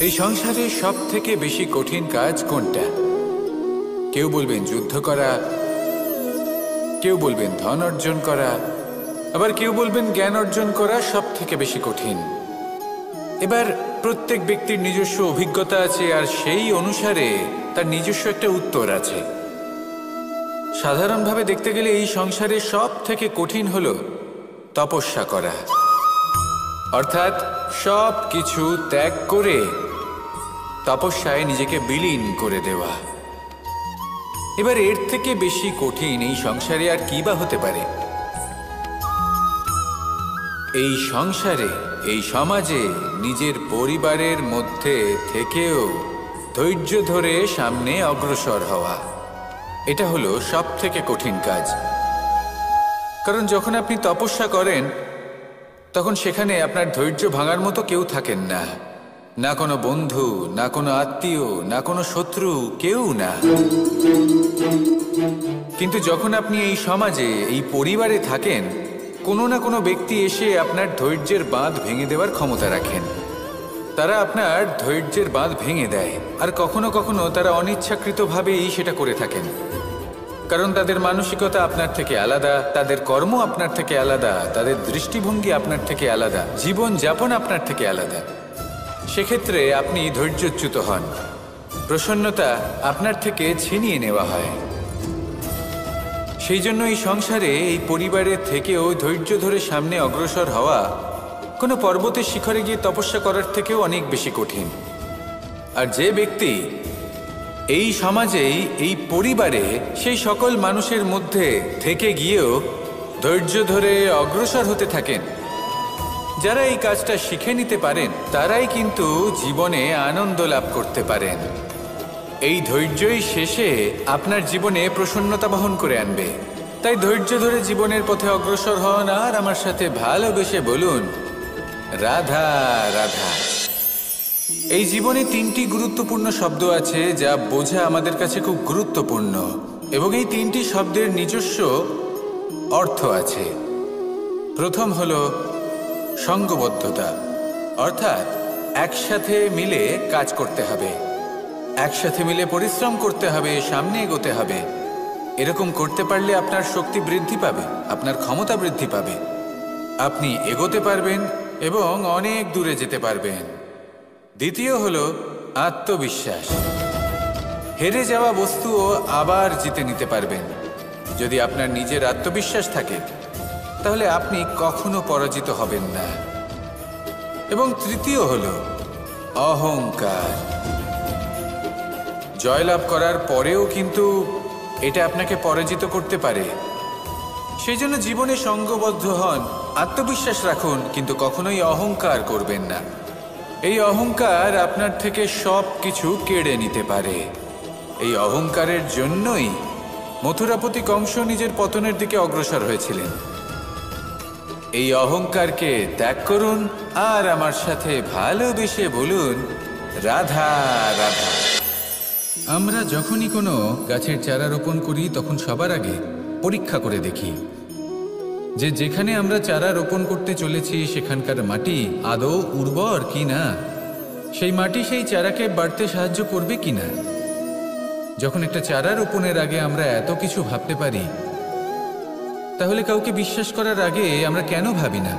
এই সংসারে সব থেকে বেশি কঠিন কাজ কোনটা? কেউ বলবেন যুদ্ধ করা, কেউ বলবেন ধন অর্জন করা, আবার কেউ বলবেন জ্ঞান অর্জন করা সব থেকে বেশি কঠিন। এবার প্রত্যেক ব্যক্তির নিজস্ব অভিজ্ঞতা আছে, আর সেই অনুসারে তার নিজস্ব একটা উত্তর আছে। সাধারণভাবে দেখতে গেলে এই সংসারে সব থেকে কঠিন হলো তপস্যা করা, অর্থাৎ সব কিছু ত্যাগ করে তপস্যায় নিজেকে বিলীন করে দেওয়া। এবার এর থেকে বেশি কঠিন এই সংসারে আর কি বা হতে পারে? এই সংসারে, এই সমাজে, নিজের পরিবারের মধ্যে থেকেও ধৈর্য ধরে সামনে অগ্রসর হওয়া, এটা হলো সব থেকে কঠিন কাজ। কারণ যখন আপনি তপস্যা করেন তখন সেখানে আপনার ধৈর্য ভাঙার মতো কেউ থাকেন না, না কোনো বন্ধু, না কোনো আত্মীয়, না কোনো শত্রু, কেউ না। কিন্তু যখন আপনি এই সমাজে, এই পরিবারে থাকেন, কোনো না কোনো ব্যক্তি এসে আপনার ধৈর্যের বাঁধ ভেঙে দেওয়ার ক্ষমতা রাখেন। তারা আপনার ধৈর্যের বাঁধ ভেঙে দেয়, আর কখনো কখনো তারা অনিচ্ছাকৃতভাবেই সেটা করে থাকেন। কারণ তাদের মানসিকতা আপনার থেকে আলাদা, তাদের কর্ম আপনার থেকে আলাদা, তাদের দৃষ্টিভঙ্গি আপনার থেকে আলাদা, জীবন যাপন আপনার থেকে আলাদা। সেক্ষেত্রে আপনি ধৈর্যচ্যুত হন, প্রসন্নতা আপনার থেকে ছিনিয়ে নেওয়া হয়। সেই জন্য এই সংসারে, এই পরিবারের থেকেও ধৈর্য ধরে সামনে অগ্রসর হওয়া কোনো পর্বতের শিখরে গিয়ে তপস্যা করার থেকেও অনেক বেশি কঠিন। আর যে ব্যক্তি এই সমাজেই, এই পরিবারে, সেই সকল মানুষের মধ্যে থেকে গিয়েও ধৈর্য ধরে অগ্রসর হতে থাকেন, যারা এই কাজটা শিখে নিতে পারেন, তারাই কিন্তু জীবনে আনন্দ লাভ করতে পারেন। এই ধৈর্যই শেষে আপনার জীবনে প্রসন্নতা বহন করে আনবে। তাই ধৈর্য ধরে জীবনের পথে অগ্রসর হন, আর আমার সাথে ভালোবেসে বলুন, রাধা রাধা। এই জীবনে তিনটি গুরুত্বপূর্ণ শব্দ আছে যা বোঝা আমাদের কাছে খুব গুরুত্বপূর্ণ, এবং এই তিনটি শব্দের নিজস্ব অর্থ আছে। প্রথম হলো সঙ্গবদ্ধতা, অর্থাৎ একসাথে মিলে কাজ করতে হবে, একসাথে মিলে পরিশ্রম করতে হবে, সামনে এগোতে হবে। এরকম করতে পারলে আপনার শক্তি বৃদ্ধি পাবে, আপনার ক্ষমতা বৃদ্ধি পাবে, আপনি এগোতে পারবেন এবং অনেক দূরে যেতে পারবেন। দ্বিতীয় হলো আত্মবিশ্বাস। হেরে যাওয়া বস্তুও আবার জিতে নিতে পারবেন। যদি আপনার নিজের আত্মবিশ্বাস থাকে তাহলে আপনি কখনো পরাজিত হবেন না। এবং তৃতীয় হলো অহংকার। জয়লাভ করার পরেও কিন্তু এটা আপনাকে পরাজিত করতে পারে। সেই জন্য জীবনে সঙ্গবদ্ধ হন, আত্মবিশ্বাস রাখুন, কিন্তু কখনোই অহংকার করবেন না। এই অহংকার আপনার থেকে সব কিছু কেড়ে নিতে পারে। এই অহংকারের জন্যই মথুরাপতি কংস নিজের পতনের দিকে অগ্রসর হয়েছিলেন। এই অহংকারকে ত্যাগ করুন, আর আমার সাথে ভালোবেসে বলুন, রাধা রাধা। আমরা যখনই কোনো গাছের চারা রোপণ করি তখন সবার আগে পরীক্ষা করে দেখি যে যেখানে আমরা চারা রোপণ করতে চলেছি সেখানকার মাটি আদৌ উর্বর কি না, সেই মাটি সেই চারাকে বাড়তে সাহায্য করবে কি না। যখন একটা চারা রোপণের আগে আমরা এত কিছু ভাবতে পারি, তাহলে কাউকে বিশ্বাস করার আগে আমরা কেন ভাবি না?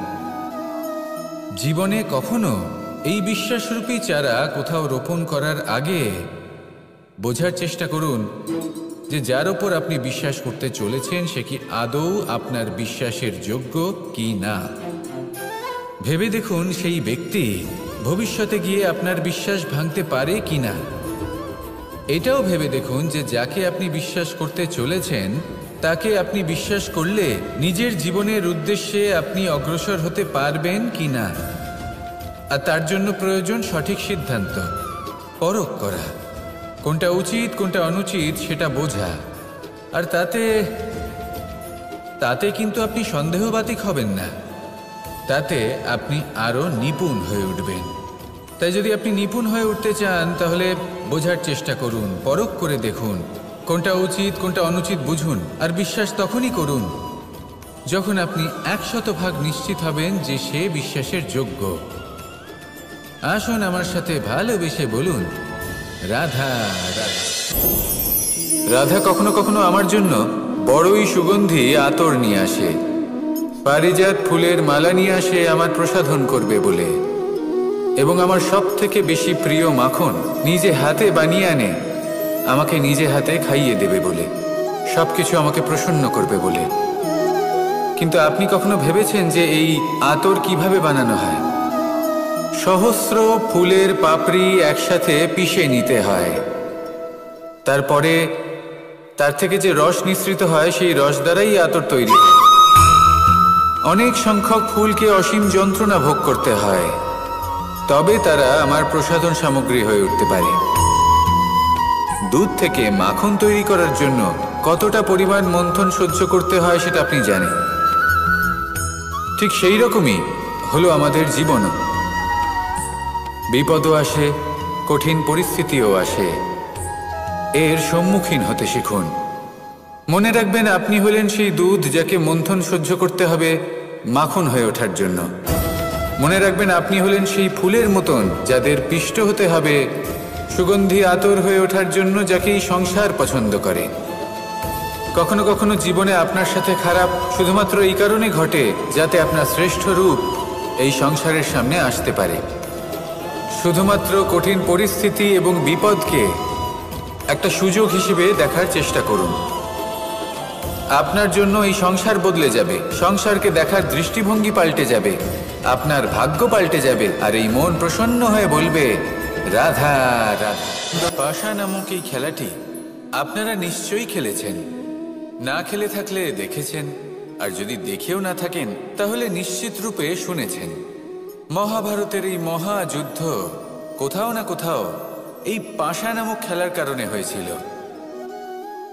জীবনে কখনো এই বিশ্বাসরূপী চারা কোথাও রোপণ করার আগে বোঝার চেষ্টা করুন যে যার ওপর আপনি বিশ্বাস করতে চলেছেন সে কি আদৌ আপনার বিশ্বাসের যোগ্য কি না। ভেবে দেখুন সেই ব্যক্তি ভবিষ্যতে গিয়ে আপনার বিশ্বাস ভাঙতে পারে কি না। এটাও ভেবে দেখুন যে যাকে আপনি বিশ্বাস করতে চলেছেন তাকে আপনি বিশ্বাস করলে নিজের জীবনের উদ্দেশ্যে আপনি অগ্রসর হতে পারবেন কি না। আর তার জন্য প্রয়োজন সঠিক সিদ্ধান্ত, পরখ করা, কোনটা উচিত কোনটা অনুচিত সেটা বোঝা। আর তাতে কিন্তু আপনি সন্দেহবাতিক হবেন না, তাতে আপনি আরো নিপুণ হয়ে উঠবেন। তাই যদি আপনি নিপুণ হয়ে উঠতে চান তাহলে বোঝার চেষ্টা করুন, পরখ করে দেখুন, কোনটা উচিত কোনটা অনুচিত বুঝুন। আর বিশ্বাস তখনই করুন যখন আপনি 100% নিশ্চিত হবেন যে সে বিশ্বাসের যোগ্য। আসুন আমার সাথে ভালোবেসে বলুন রাধা রাধা। রাধা কখনো কখনো আমার জন্য বড়ই সুগন্ধি আতর নিয়ে আসে, পারিজাত ফুলের মালা নিয়ে আসে আমার প্রসাধন করবে বলে, এবং আমার সব থেকে বেশি প্রিয় মাখন নিজে হাতে বানিয়ে আনে আমাকে নিজে হাতে খাইয়ে দেবে বলে, সবকিছু আমাকে প্রসন্ন করবে বলে। কিন্তু আপনি কখনো ভেবেছেন যে এই আতর কিভাবে বানানো হয়? সহস্র ফুলের পাপড়ি একসাথে পিষে নিতে হয়, তারপরে তার থেকে যে রস নিঃসৃত হয় সেই রস দ্বারাই আতর তৈরি। অনেক সংখ্যক ফুলকে অসীম যন্ত্রণা ভোগ করতে হয়, তবে তারা আমার প্রসাধন সামগ্রী হয়ে উঠতে পারে। দুধ থেকে মাখন তৈরি করার জন্য কতটা পরিমাণ মন্থন সহ্য করতে হয় সেটা আপনি জানেন। ঠিক সেই রকমই হলো আমাদের জীবনও। বিপদও আসে, কঠিন পরিস্থিতিও আসে, এর সম্মুখীন হতে শিখুন। মনে রাখবেন আপনি হলেন সেই দুধ যাকে মন্থন সহ্য করতে হবে মাখন হয়ে ওঠার জন্য। মনে রাখবেন আপনি হলেন সেই ফুলের মতন যাদের পিষ্ট হতে হবে সুগন্ধি আতর হয়ে ওঠার জন্য, যাকেই সংসার পছন্দ করে। কখনো কখনো জীবনে আপনার সাথে খারাপ শুধুমাত্র এই কারণে ঘটে যাতে আপনার শ্রেষ্ঠ রূপ এই সংসারের সামনে আসতে পারে। শুধুমাত্র কঠিন পরিস্থিতি এবং বিপদকে একটা সুযোগ হিসেবে দেখার চেষ্টা করুন। আপনার জন্য এই সংসার বদলে যাবে, সংসারকে দেখার দৃষ্টিভঙ্গি পাল্টে যাবে, আপনার ভাগ্য পাল্টে যাবে, আর এই মন প্রসন্ন হয়ে বলবে রাধা রাধা। পাশা নামক এই খেলাটি আপনারা নিশ্চয়ই খেলেছেন, না খেলে থাকলে দেখেছেন, আর যদি দেখেও না থাকেন তাহলে নিশ্চিত রূপে শুনেছেন। মহাভারতের এই মহাযুদ্ধ কোথাও না কোথাও এই পাশা নামক খেলার কারণে হয়েছিল।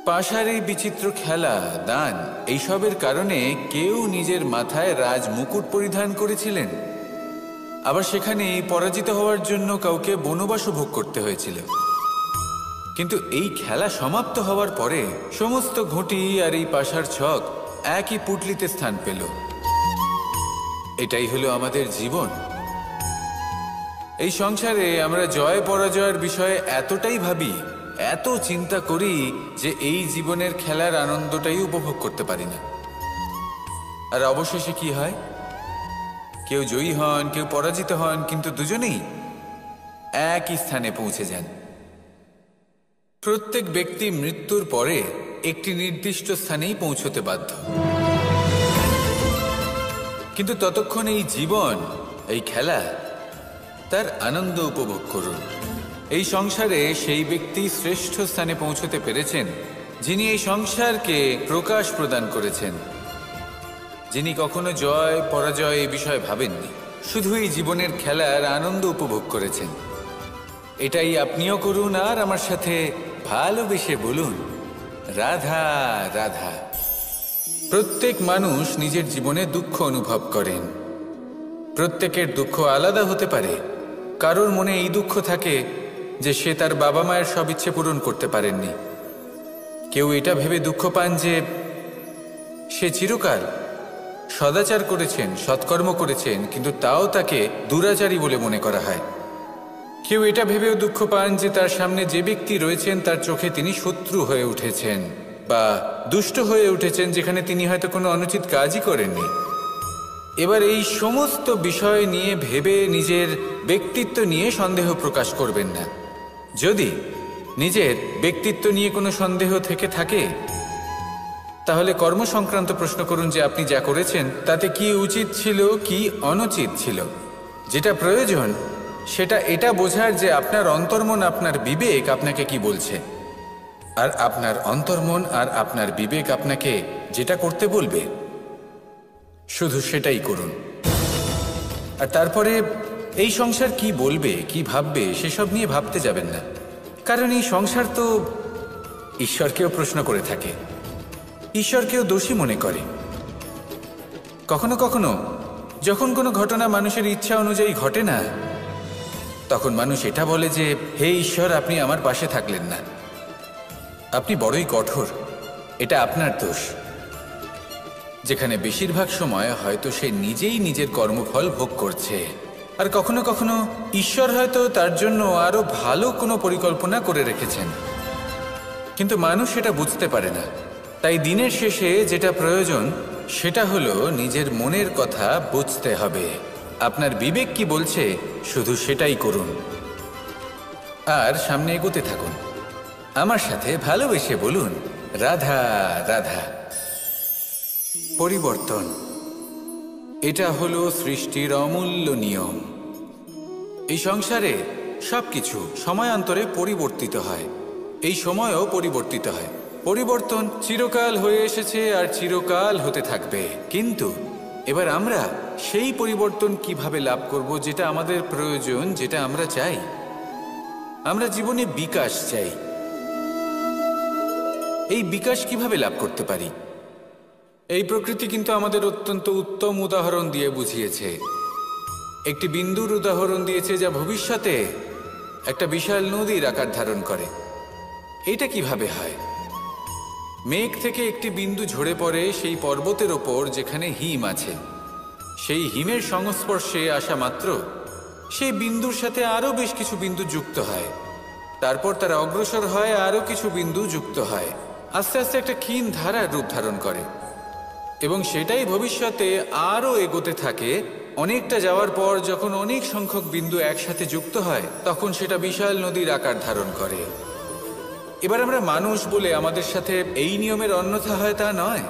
পাশার এই বিচিত্র খেলা, দান, এইসবের কারণে কেউ নিজের মাথায় রাজ মুকুট পরিধান করেছিলেন, আবার সেখানে পরাজিত হওয়ার জন্য কাউকে বনবাসও ভোগ করতে হয়েছিল। কিন্তু এই খেলা সমাপ্ত হওয়ার পরে সমস্ত ঘুঁটি আর এই পাশার ছক একই পুটলিতে স্থান পেল। এটাই হলো আমাদের জীবন। এই সংসারে আমরা জয় পরাজয়ের বিষয়ে এতটাই ভাবি, এত চিন্তা করি যে এই জীবনের খেলার আনন্দটাই উপভোগ করতে পারি না। আর অবশেষে কি হয়? কেউ জয়ী হন, কেউ পরাজিত হন, কিন্তু দুজনেই একই স্থানে পৌঁছে যান। প্রত্যেক ব্যক্তি মৃত্যুর পরে একটি নির্দিষ্ট স্থানেই পৌঁছতে বাধ্য, কিন্তু ততক্ষণ এই জীবন, এই খেলা, তার আনন্দ উপভোগ করুন। এই সংসারে সেই ব্যক্তি শ্রেষ্ঠ স্থানে পৌঁছতে পেরেছেন যিনি এই সংসারকে প্রকাশ প্রদান করেছেন, যিনি কখনো জয় পরাজয় এই বিষয়ে ভাবেননি, শুধু এই জীবনের খেলার আনন্দ উপভোগ করেছেন। এটাই আপনিও করুন, আর আমার সাথে ভালোবেসে বলুন রাধা রাধা। প্রত্যেক মানুষ নিজের জীবনে দুঃখ অনুভব করেন। প্রত্যেকের দুঃখ আলাদা হতে পারে। কারোর মনে এই দুঃখ থাকে যে সে তার বাবা মায়ের সব ইচ্ছে পূরণ করতে পারেননি। কেউ এটা ভেবে দুঃখ পান যে সে চিরকাল সদাচার করেছেন, সৎকর্ম করেছেন, কিন্তু তাও তাকে দুরাচারী বলে মনে করা হয়। কেউ এটা ভেবেও দুঃখ পান যে তার সামনে যে ব্যক্তি রয়েছেন তার চোখে তিনি শত্রু হয়ে উঠেছেন বা দুষ্ট হয়ে উঠেছেন, যেখানে তিনি হয়তো কোনো অনুচিত কাজই করেননি। এবার এই সমস্ত বিষয় নিয়ে ভেবে নিজের ব্যক্তিত্ব নিয়ে সন্দেহ প্রকাশ করবেন না। যদি নিজের ব্যক্তিত্ব নিয়ে কোনো সন্দেহ থেকে থাকে তাহলে কর্ম সংক্রান্ত প্রশ্ন করুন যে আপনি যা করেছেন তাতে কি উচিত ছিল, কি অনুচিত ছিল। যেটা প্রয়োজন সেটা এটা বোঝার যে আপনার অন্তর্মন, আপনার বিবেক আপনাকে কি বলছে, আর আপনার অন্তর্মন আর আপনার বিবেক আপনাকে যেটা করতে বলবে শুধু সেটাই করুন। আর তারপরে এই সংসার কি বলবে, কি ভাববে সেসব নিয়ে ভাবতে যাবেন না, কারণ এই সংসার তো ঈশ্বরকেও প্রশ্ন করে থাকে, ঈশ্বরকেও দোষী মনে করে। কখনো কখনো যখন কোনো ঘটনা মানুষের ইচ্ছা অনুযায়ী ঘটে না, তখন মানুষ এটা বলে যে হে ঈশ্বর, আপনি আমার পাশে থাকলেন না, আপনি বড়ই কঠোর, এটা আপনার দোষ। যেখানে বেশিরভাগ সময় হয়তো সে নিজেই নিজের কর্মফল ভোগ করছে, আর কখনো কখনো ঈশ্বর হয়তো তার জন্য আরো ভালো কোনো পরিকল্পনা করে রেখেছেন, কিন্তু মানুষ সেটা বুঝতে পারে না। তাই দিনের শেষে যেটা প্রয়োজন সেটা হলো নিজের মনের কথা বুঝতে হবে। আপনার বিবেক কি বলছে শুধু সেটাই করুন আর সামনে এগোতে থাকুন। আমার সাথে ভালোবেসে বলুন, রাধা রাধা। পরিবর্তন, এটা হলো সৃষ্টির অমূল্য নিয়ম। এই সংসারে সবকিছু সময়ান্তরে পরিবর্তিত হয়, এই সময়ও পরিবর্তিত হয়। পরিবর্তন চিরকাল হয়ে এসেছে আর চিরকাল হতে থাকবে। কিন্তু এবার আমরা সেই পরিবর্তন কিভাবে লাভ করব যেটা আমাদের প্রয়োজন, যেটা আমরা চাই। আমরা জীবনে বিকাশ চাই। এই বিকাশ কিভাবে লাভ করতে পারি? এই প্রকৃতি কিন্তু আমাদের অত্যন্ত উত্তম উদাহরণ দিয়ে বুঝিয়েছে। একটি বিন্দুর উদাহরণ দিয়েছে যা ভবিষ্যতে একটা বিশাল নদীর আকার ধারণ করে। এটা কিভাবে হয়? মেঘ থেকে একটি বিন্দু ঝরে পড়ে সেই পর্বতের ওপর যেখানে হিম আছে। সেই হিমের সংস্পর্শে আসা মাত্র সেই বিন্দুর সাথে আরও বেশ কিছু বিন্দু যুক্ত হয়। তারপর তারা অগ্রসর হয়, আরও কিছু বিন্দু যুক্ত হয়, আস্তে আস্তে একটা ক্ষীণ ধারার রূপ ধারণ করে এবং সেটাই ভবিষ্যতে আরও এগোতে থাকে। অনেকটা যাওয়ার পর যখন অনেক সংখ্যক বিন্দু একসাথে যুক্ত হয় তখন সেটা বিশাল নদীর আকার ধারণ করে। এবার আমরা মানুষ বলে আমাদের সাথে এই নিয়মের অন্যথা হয় তা নয়।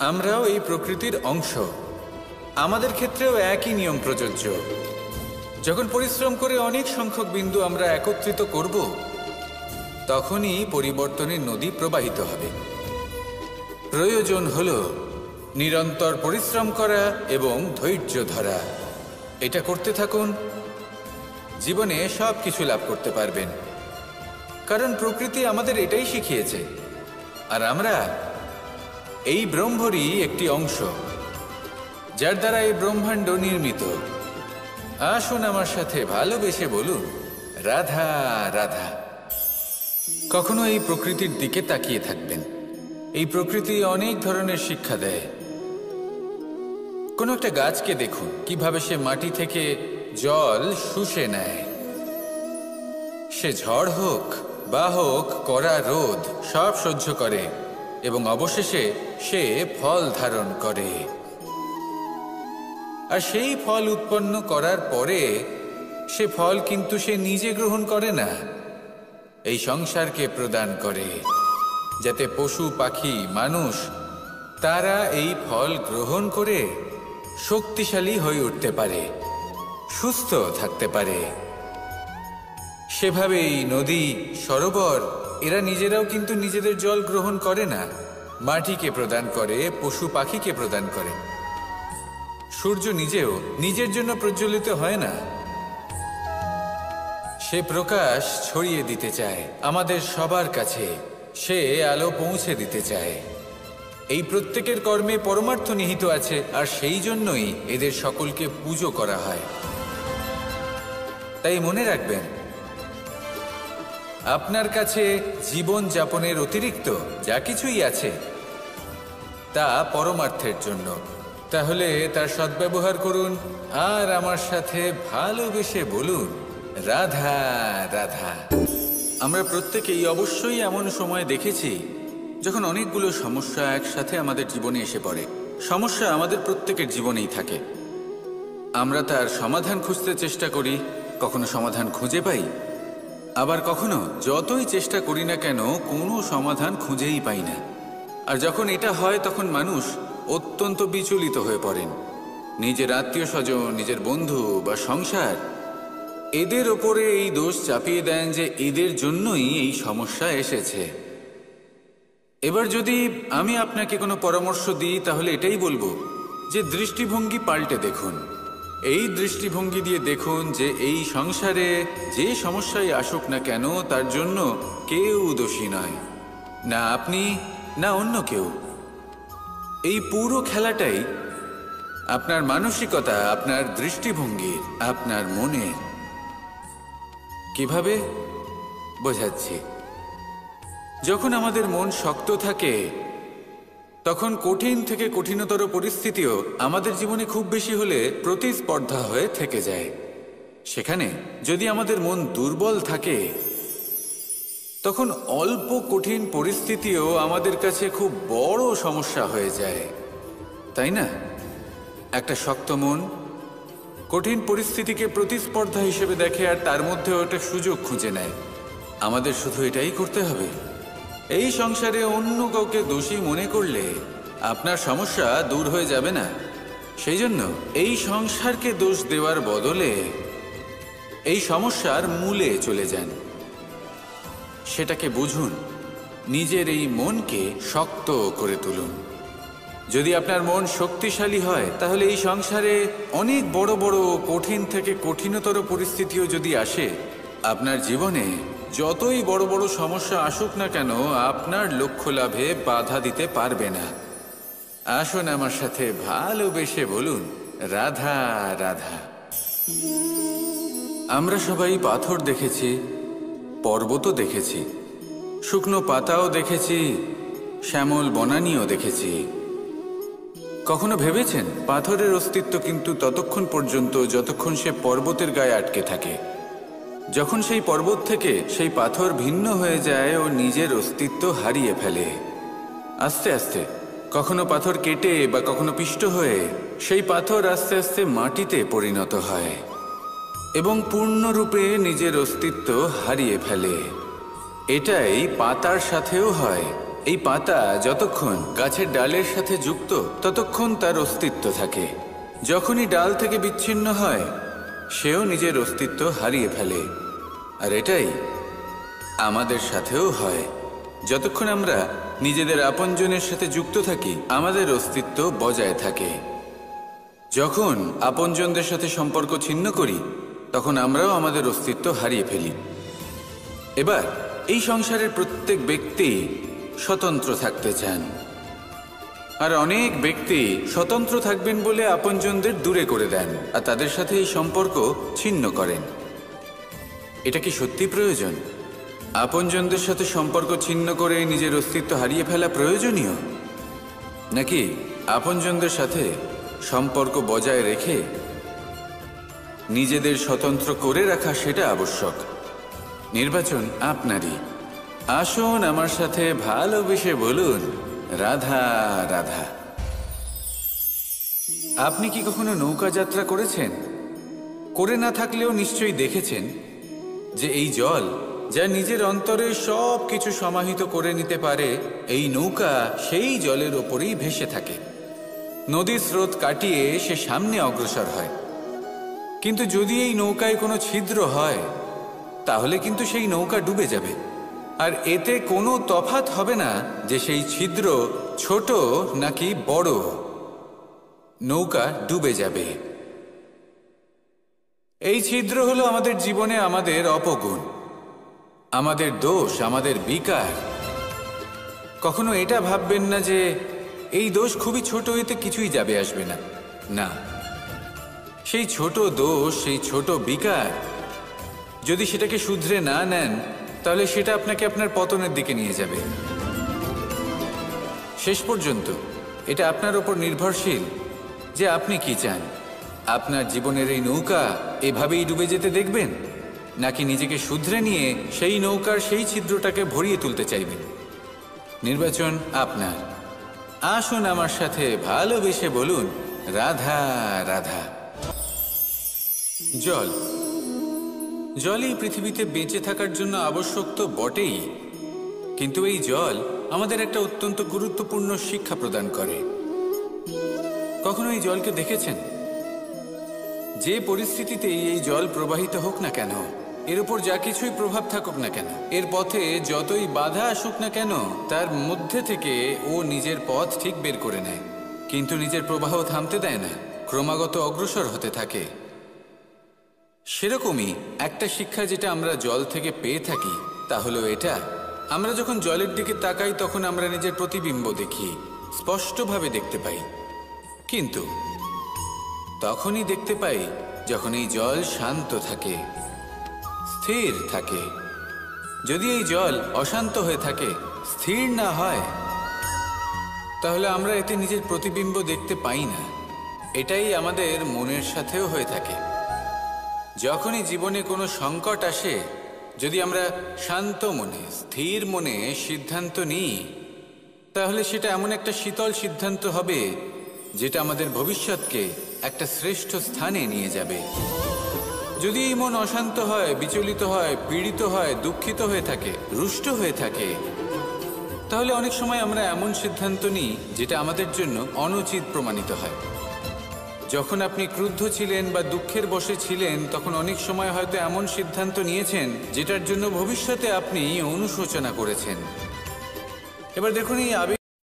আমরাও এই প্রকৃতির অংশ, আমাদের ক্ষেত্রেও একই নিয়ম প্রযোজ্য। যখন পরিশ্রম করে অনেক সংখ্যক বিন্দু আমরা একত্রিত করব তখনই পরিবর্তনের নদী প্রবাহিত হবে। প্রয়োজন হলো নিরন্তর পরিশ্রম করা এবং ধৈর্য ধরা। এটা করতে থাকুন, জীবনে সব কিছু লাভ করতে পারবেন। কারণ প্রকৃতি আমাদের এটাই শিখিয়েছে, আর আমরা এই ব্রহ্মরই একটি অংশ, যার দ্বারা এই ব্রহ্মাণ্ড নির্মিত। আসুন আমার সাথে ভালোবেসে বলুন, রাধা রাধা। কখনো এই প্রকৃতির দিকে তাকিয়ে থাকবেন। এই প্রকৃতি অনেক ধরনের শিক্ষা দেয়। কোনো একটা গাছকে দেখুন কিভাবে সে মাটি থেকে জল শুষে নেয়। সে ঝড় হোক বা হোক কড়া রোদ সব সহ্য করে এবং অবশেষে সে ফল ধারণ করে। আর সেই ফল উৎপন্ন করার পরে সে ফল কিন্তু সে নিজে গ্রহণ করে না, এই সংসারকে প্রদান করে, যাতে পশু পাখি মানুষ তারা এই ফল গ্রহণ করে শক্তিশালী হয়ে উঠতে পারে, সুস্থ থাকতে পারে। সেভাবেই নদী, সরোবর এরা নিজেরাও কিন্তু নিজেদের জল গ্রহণ করে না, মাটিকে প্রদান করে, পশু পাখিকে প্রদান করে। সূর্য নিজেও নিজের জন্য প্রজ্বলিত হয় না, সে প্রকাশ ছড়িয়ে দিতে চায় আমাদের সবার কাছে, সে আলো পৌঁছে দিতে চায়। এই প্রত্যেকের কর্মে পরমার্থ নিহিত আছে, আর সেই জন্যই এদের সকলকে পুজো করা হয়। তাই মনে রাখবেন, আপনার কাছে জীবন যাপনের অতিরিক্ত যা কিছুই আছে তা পরমার্থের জন্য। তাহলে তার সদ্ব্যবহার করুন আর আমার সাথে ভালোবেসে বলুন, রাধা রাধা। আমরা প্রত্যেকেই অবশ্যই এমন সময় দেখেছি যখন অনেকগুলো সমস্যা একসাথে আমাদের জীবনে এসে পড়ে। সমস্যা আমাদের প্রত্যেকের জীবনেই থাকে। আমরা তার সমাধান খুঁজতে চেষ্টা করি, কখনো সমাধান খুঁজে পাই, আবার কখনো যতই চেষ্টা করি না কেন কোনো সমাধান খুঁজেই পাই না। আর যখন এটা হয় তখন মানুষ অত্যন্ত বিচলিত হয়ে পড়েন। নিজের আত্মীয় স্বজন, নিজের বন্ধু বা সংসার এদের ওপরে এই দোষ চাপিয়ে দেন যে এদের জন্যই এই সমস্যা এসেছে। এবার যদি আমি আপনাকে কোনো পরামর্শ দিই তাহলে এটাই বলবো যে দৃষ্টিভঙ্গি পাল্টে দেখুন। এই দৃষ্টিভঙ্গি দিয়ে দেখুন যে এই সংসারে যে সমস্যাই আসুক না কেন তার জন্য কেউ দোষী নয়, না আপনি না অন্য কেউ। এই পুরো খেলাটাই আপনার মানসিকতা, আপনার দৃষ্টিভঙ্গির, আপনার মনের। কিভাবে বোঝাচ্ছি? যখন আমাদের মন শক্ত থাকে তখন কঠিন থেকে কঠিনতর পরিস্থিতিও আমাদের জীবনে খুব বেশি হলে প্রতিস্পর্ধা হয়ে থেকে যায়। সেখানে যদি আমাদের মন দুর্বল থাকে, তখন অল্প কঠিন পরিস্থিতিও আমাদের কাছে খুব বড় সমস্যা হয়ে যায়, তাই না? একটা শক্ত মন কঠিন পরিস্থিতিকে প্রতিস্পর্ধা হিসেবে দেখে আর তার মধ্যে ওটা সুযোগ খুঁজে নেয়। আমাদের শুধু এটাই করতে হবে। এই সংসারে অন্য কাউকে দোষী মনে করলে আপনার সমস্যা দূর হয়ে যাবে না। সেই জন্য এই সংসারকে দোষ দেওয়ার বদলে এই সমস্যার মূলে চলে যান, সেটাকে বুঝুন, নিজের এই মনকে শক্ত করে তুলুন। যদি আপনার মন শক্তিশালী হয়, তাহলে এই সংসারে অনেক বড় বড় কঠিন থেকে কঠিনতর পরিস্থিতিও যদি আসে, আপনার জীবনে যতই বড় বড় সমস্যা আসুক না কেন, আপনার লক্ষ্য লাভে বাধা দিতে পারবে না। আসুন আমার সাথে ভালোবেসে বলুন, রাধা রাধা। আমরা সবাই পাথর দেখেছি, পর্বতও দেখেছি, শুকনো পাতাও দেখেছি, শ্যামল বনানীও দেখেছি। কখনো ভেবেছেন পাথরের অস্তিত্ব কিন্তু ততক্ষণ পর্যন্ত যতক্ষণ সে পর্বতের গায়ে আটকে থাকে। যখন সেই পর্বত থেকে সেই পাথর ভিন্ন হয়ে যায় ও নিজের অস্তিত্ব হারিয়ে ফেলে। আস্তে আস্তে কখনো পাথর কেটে বা কখনো পিষ্ট হয়ে সেই পাথর আস্তে আস্তে মাটিতে পরিণত হয় এবং পূর্ণরূপে নিজের অস্তিত্ব হারিয়ে ফেলে। এটাই পাতার সাথেও হয়। এই পাতা যতক্ষণ গাছের ডালের সাথে যুক্ত ততক্ষণ তার অস্তিত্ব থাকে। যখনই ডাল থেকে বিচ্ছিন্ন হয়, সেও নিজের অস্তিত্ব হারিয়ে ফেলে। আর এটাই আমাদের সাথেও হয়। যতক্ষণ আমরা নিজেদের আপনজনের সাথে যুক্ত থাকি, আমাদের অস্তিত্ব বজায় থাকে। যখন আপনজনদের সাথে সম্পর্ক ছিন্ন করি, তখন আমরাও আমাদের অস্তিত্ব হারিয়ে ফেলি। এবার এই সংসারের প্রত্যেক ব্যক্তি স্বতন্ত্র থাকতে চান, আর অনেক ব্যক্তি স্বতন্ত্র থাকবেন বলে আপনজনদের দূরে করে দেন আর তাদের সাথে এই সম্পর্ক ছিন্ন করেন। এটা কি সত্যি প্রয়োজন? আপনজনদের সাথে সম্পর্ক ছিন্ন করে নিজের অস্তিত্ব হারিয়ে ফেলা প্রয়োজনীয়, নাকি আপনজনদের সাথে সম্পর্ক বজায় রেখে নিজেদের স্বতন্ত্র করে রাখা সেটা আবশ্যক? নির্বাচন আপনারই। আসুন আমার সাথে ভালোবেসে বলুন, রাধা রাধা। আপনি কি কখনো নৌকা যাত্রা করেছেন? করে না থাকলেও নিশ্চয়ই দেখেছেন যে এই জল যা নিজের অন্তরে সব কিছু সমাহিত করে নিতে পারে, এই নৌকা সেই জলের ওপরেই ভেসে থাকে। নদীর স্রোত কাটিয়ে সে সামনে অগ্রসর হয়। কিন্তু যদি এই নৌকায় কোনো ছিদ্র হয়, তাহলে কিন্তু সেই নৌকা ডুবে যাবে। আর এতে কোনো তফাৎ হবে না যে সেই ছিদ্র ছোট নাকি বড়, নৌকা ডুবে যাবে। এই ছিদ্র হলো আমাদের জীবনে আমাদের অপগুণ, আমাদের দোষ, আমাদের বিকার। কখনো এটা ভাববেন না যে এই দোষ খুবই ছোট, এতে কিছুই যাবে আসবে না। না, সেই ছোট দোষ, সেই ছোট বিকার যদি সেটাকে শুধরে না নেন, তাহলে সেটা আপনাকে আপনার পতনের দিকে নিয়ে যাবে। শেষ পর্যন্ত এটা আপনার ওপর নির্ভরশীল যে আপনি কি চান। আপনার জীবনের এই নৌকা এভাবেই ডুবে যেতে দেখবেন, নাকি নিজেকে শুধরে নিয়ে সেই নৌকার সেই ছিদ্রটাকে ভরিয়ে তুলতে চাইবেন? নির্বাচন আপনার। আসুন আমার সাথে ভালোবেসে বলুন, রাধা রাধা। জল, জলই পৃথিবীতে বেঁচে থাকার জন্য আবশ্যক তো বটেই, কিন্তু এই জল আমাদের একটা অত্যন্ত গুরুত্বপূর্ণ শিক্ষা প্রদান করে। কখনো এই জলকে দেখেছেন? যে পরিস্থিতিতেই এই জল প্রবাহিত হোক না কেন, এর উপর যা কিছুই প্রভাব থাকুক না কেন, এর পথে যতই বাধা আসুক না কেন, তার মধ্যে থেকে ও নিজের পথ ঠিক বের করে নেয়, কিন্তু নিজের প্রবাহ থামতে দেয় না, ক্রমাগত অগ্রসর হতে থাকে। সেরকমই একটা শিক্ষা যেটা আমরা জল থেকে পেয়ে থাকি, তা হলো এটা: আমরা যখন জলের দিকে তাকাই, তখন আমরা নিজের প্রতিবিম্ব দেখি, স্পষ্টভাবে দেখতে পাই। কিন্তু তখনই দেখতে পাই যখন এই জল শান্ত থাকে, স্থির থাকে। যদি এই জল অশান্ত হয়ে থাকে, স্থির না হয়, তাহলে আমরা এতে নিজের প্রতিবিম্ব দেখতে পাই না। এটাই আমাদের মনের সাথেও হয়ে থাকে। যখনই জীবনে কোনো সংকট আসে, যদি আমরা শান্ত মনে, স্থির মনে সিদ্ধান্ত নিই, তাহলে সেটা এমন একটা শীতল সিদ্ধান্ত হবে যেটা আমাদের ভবিষ্যৎকে একটা শ্রেষ্ঠ স্থানে নিয়ে যাবে। যদি এই মন অশান্ত হয়, বিচলিত হয়, পীড়িত হয়, দুঃখিত হয়ে থাকে, রুষ্ট হয়ে থাকে, তাহলে অনেক সময় আমরা এমন সিদ্ধান্ত নিই যেটা আমাদের জন্য অনুচিত প্রমাণিত হয়। যখন আপনি ক্রুদ্ধ ছিলেন বা দুঃখের বশে ছিলেন, তখন অনেক সময় হয়তো এমন সিদ্ধান্ত নিয়েছেন যেটার জন্য ভবিষ্যতে আপনি অনুশোচনা করেছেন। এবার দেখুন, এই আবেগ